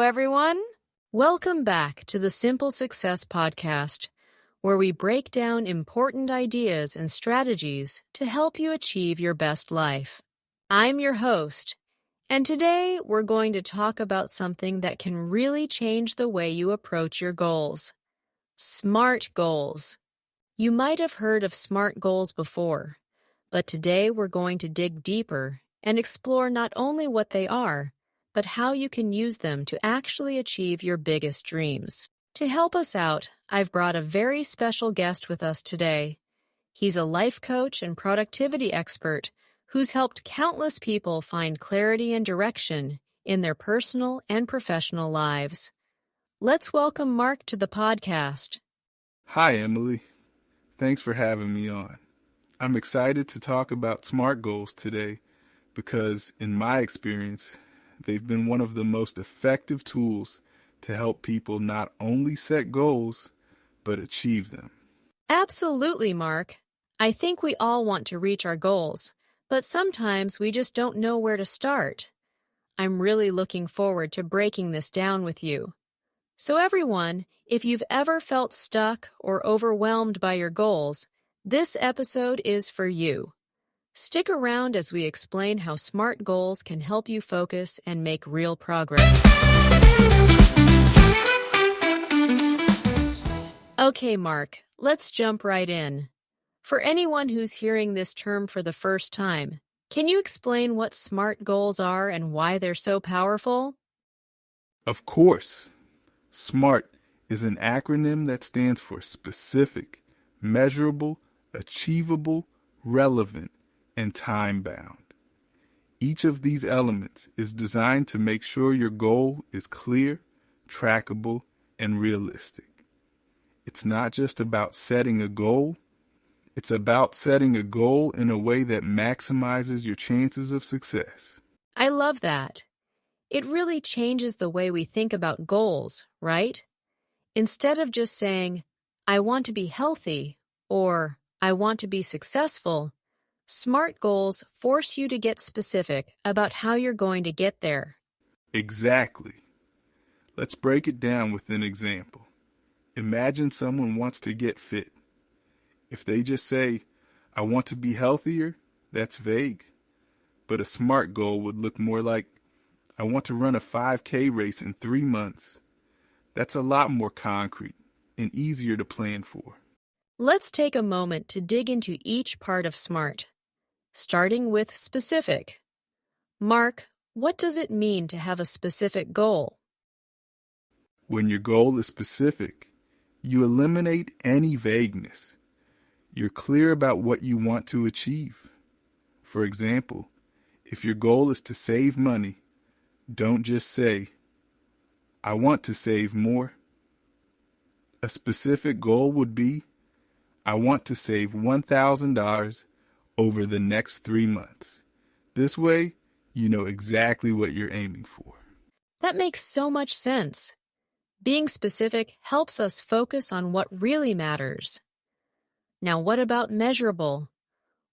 everyone. Welcome back to the Simple Success Podcast, where we break down important ideas and strategies to help you achieve your best life. I'm your host, and today we're going to talk about something that can really change the way you approach your goals. SMART goals. You might have heard of SMART goals before, but today we're going to dig deeper and explore not only what they are, but how you can use them to actually achieve your biggest dreams. To help us out, I've brought a very special guest with us today. He's a life coach and productivity expert who's helped countless people find clarity and direction in their personal and professional lives. Let's welcome Mark to the podcast. Hi, Emily. Thanks for having me on. I'm excited to talk about SMART goals today because, in my experience, they've been one of the most effective tools to help people not only set goals, but achieve them. Absolutely, Mark. I think we all want to reach our goals, but sometimes we just don't know where to start. I'm really looking forward to breaking this down with you. So everyone, if you've ever felt stuck or overwhelmed by your goals, this episode is for you. Stick around as we explain how SMART goals can help you focus and make real progress. Okay, Mark, let's jump right in. For anyone who's hearing this term for the first time, can you explain what SMART goals are and why they're so powerful? Of course. SMART is an acronym that stands for specific, measurable, achievable, relevant, and time-bound. Each of these elements is designed to make sure your goal is clear, trackable, and realistic. It's not just about setting a goal, it's about setting a goal in a way that maximizes your chances of success. I love that. It really changes the way we think about goals, right? Instead of just saying, I want to be healthy, or I want to be successful, SMART goals force you to get specific about how you're going to get there. Exactly. Let's break it down with an example. Imagine someone wants to get fit. If they just say, I want to be healthier, that's vague. But a SMART goal would look more like, I want to run a 5K race in 3 months. That's a lot more concrete and easier to plan for. Let's take a moment to dig into each part of SMART, starting with specific. Mark, what does it mean to have a specific goal? When your goal is specific, you eliminate any vagueness. You're clear about what you want to achieve. For example, if your goal is to save money, don't just say, I want to save more. A specific goal would be, I want to save $1,000 over the next 3 months. This way, you know exactly what you're aiming for. That makes so much sense. Being specific helps us focus on what really matters. Now, what about measurable?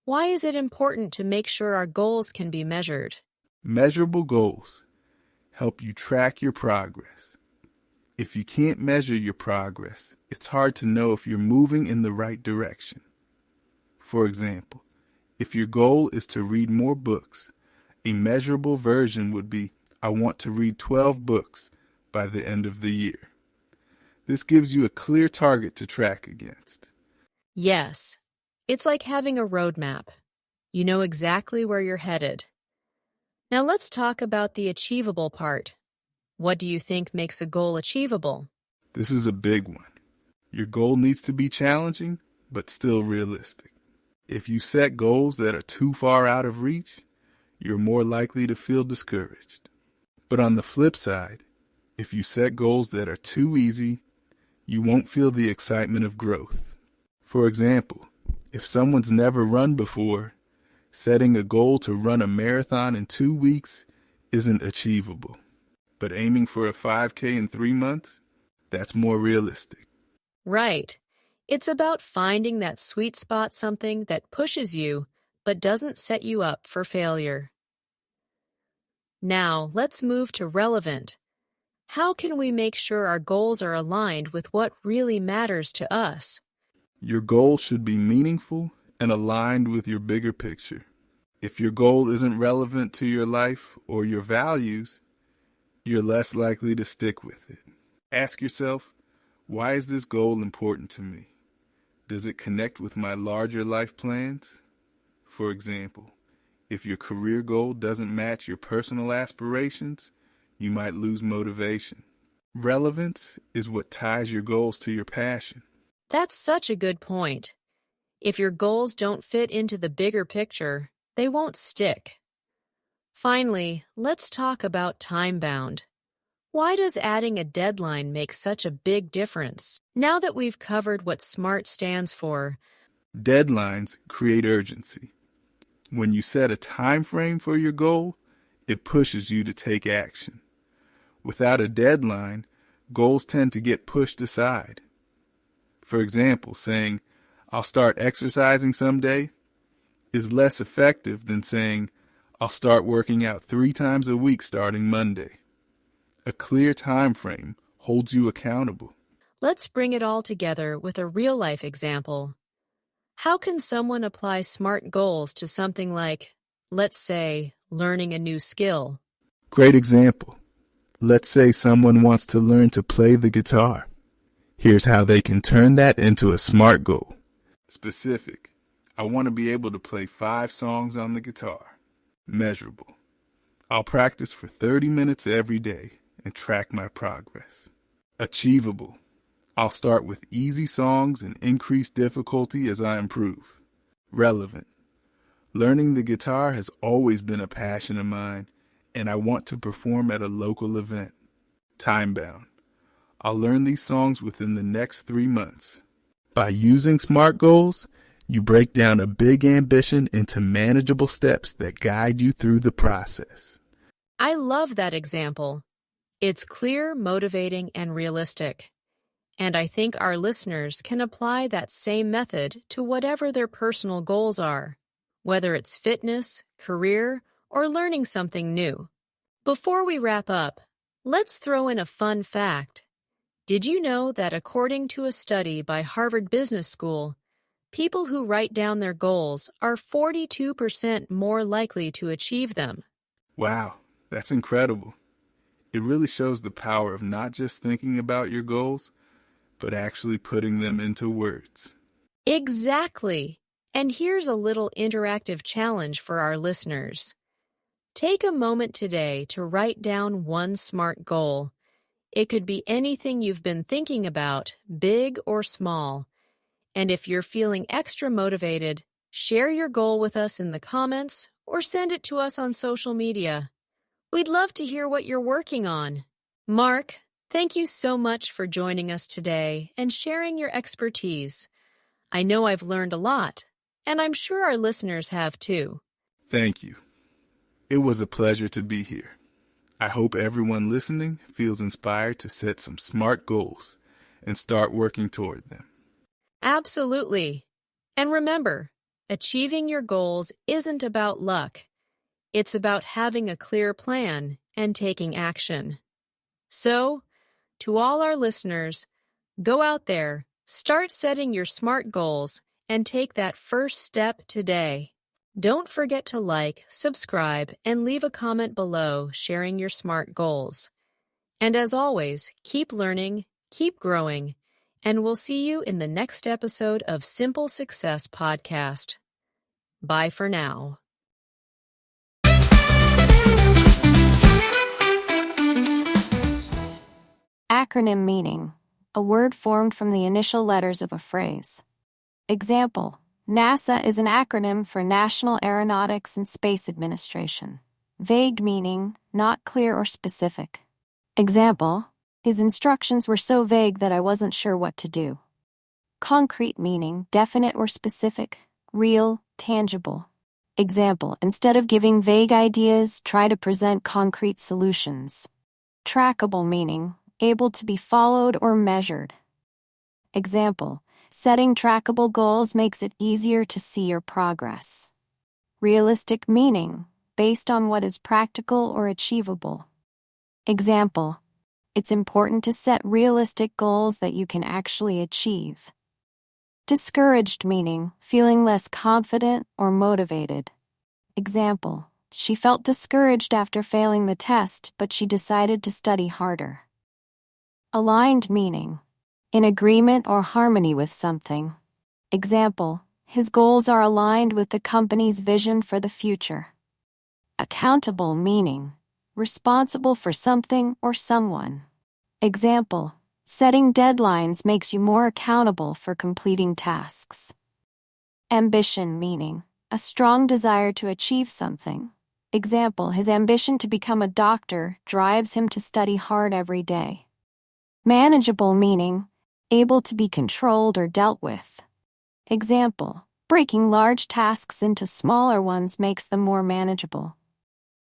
Why is it important to make sure our goals can be measured? Measurable goals help you track your progress. If you can't measure your progress, it's hard to know if you're moving in the right direction. For example, if your goal is to read more books, a measurable version would be, I want to read 12 books by the end of the year. This gives you a clear target to track against. Yes, it's like having a roadmap. You know exactly where you're headed. Now let's talk about the achievable part. What do you think makes a goal achievable? This is a big one. Your goal needs to be challenging, but still realistic. If you set goals that are too far out of reach, you're more likely to feel discouraged. But on the flip side, if you set goals that are too easy, you won't feel the excitement of growth. For example, if someone's never run before, setting a goal to run a marathon in 2 weeks isn't achievable. But aiming for a 5K in 3 months, that's more realistic. Right. It's about finding that sweet spot, something that pushes you but doesn't set you up for failure. Now, let's move to relevant. How can we make sure our goals are aligned with what really matters to us? Your goal should be meaningful and aligned with your bigger picture. If your goal isn't relevant to your life or your values, you're less likely to stick with it. Ask yourself, why is this goal important to me? Does it connect with my larger life plans? For example, if your career goal doesn't match your personal aspirations, you might lose motivation. Relevance is what ties your goals to your passion. That's such a good point. If your goals don't fit into the bigger picture, they won't stick. Finally, let's talk about time-bound. Why does adding a deadline make such a big difference? Now that we've covered what SMART stands for, Deadlines create urgency. When you set a time frame for your goal, it pushes you to take action. Without a deadline, goals tend to get pushed aside. For example, saying, "I'll start exercising someday," is less effective than saying, "I'll start working out 3 times a week starting Monday." A clear time frame holds you accountable. let's bring it all together with a real-life example. How can someone apply SMART goals to something like, let's say, learning a new skill? Great example. Let's say someone wants to learn to play the guitar. Here's how they can turn that into a SMART goal. Specific. I want to be able to play 5 songs on the guitar. Measurable. I'll practice for 30 minutes every day and track my progress. Achievable. I'll start with easy songs and increase difficulty as I improve. Relevant. Learning the guitar has always been a passion of mine, and I want to perform at a local event. Time-bound. I'll learn these songs within the next 3 months. By using SMART goals, you break down a big ambition into manageable steps that guide you through the process. I love that example. It's clear, motivating, and realistic. And I think our listeners can apply that same method to whatever their personal goals are, whether it's fitness, career, or learning something new. Before we wrap up, let's throw in a fun fact. Did you know that according to a study by Harvard Business School, people who write down their goals are 42% more likely to achieve them? Wow, that's incredible. It really shows the power of not just thinking about your goals, but actually putting them into words. Exactly. And here's a little interactive challenge for our listeners. Take a moment today to write down one SMART goal. It could be anything you've been thinking about, big or small. And if you're feeling extra motivated, share your goal with us in the comments or send it to us on social media. We'd love to hear what you're working on. Mark, thank you so much for joining us today and sharing your expertise. I know I've learned a lot, and I'm sure our listeners have too. Thank you. It was a pleasure to be here. I hope everyone listening feels inspired to set some SMART goals and start working toward them. Absolutely. And remember, achieving your goals isn't about luck. It's about having a clear plan and taking action. So, to all our listeners, go out there, start setting your SMART goals, and take that first step today. Don't forget to like, subscribe, and leave a comment below sharing your SMART goals. And as always, keep learning, keep growing, and we'll see you in the next episode of Simple Success Podcast. Bye for now. Acronym meaning: a word formed from the initial letters of a phrase. Example: NASA is an acronym for National Aeronautics and Space Administration. Vague meaning: not clear or specific. Example: his instructions were so vague that I wasn't sure what to do. Concrete meaning: definite or specific, real, tangible. Example: instead of giving vague ideas, try to present concrete solutions. Trackable meaning: able to be followed or measured. Example: setting trackable goals makes it easier to see your progress. Realistic meaning: based on what is practical or achievable. Example: It's important to set realistic goals that you can actually achieve. Discouraged meaning feeling less confident or motivated. Example, she felt discouraged after failing the test, but she decided to study harder. Aligned meaning in agreement or harmony with something. Example, his goals are aligned with the company's vision for the future. Accountable meaning responsible for something or someone. Example, setting deadlines makes you more accountable for completing tasks. Ambition meaning a strong desire to achieve something. Example, his ambition to become a doctor drives him to study hard every day. Manageable meaning able to be controlled or dealt with. Example, breaking large tasks into smaller ones makes them more manageable.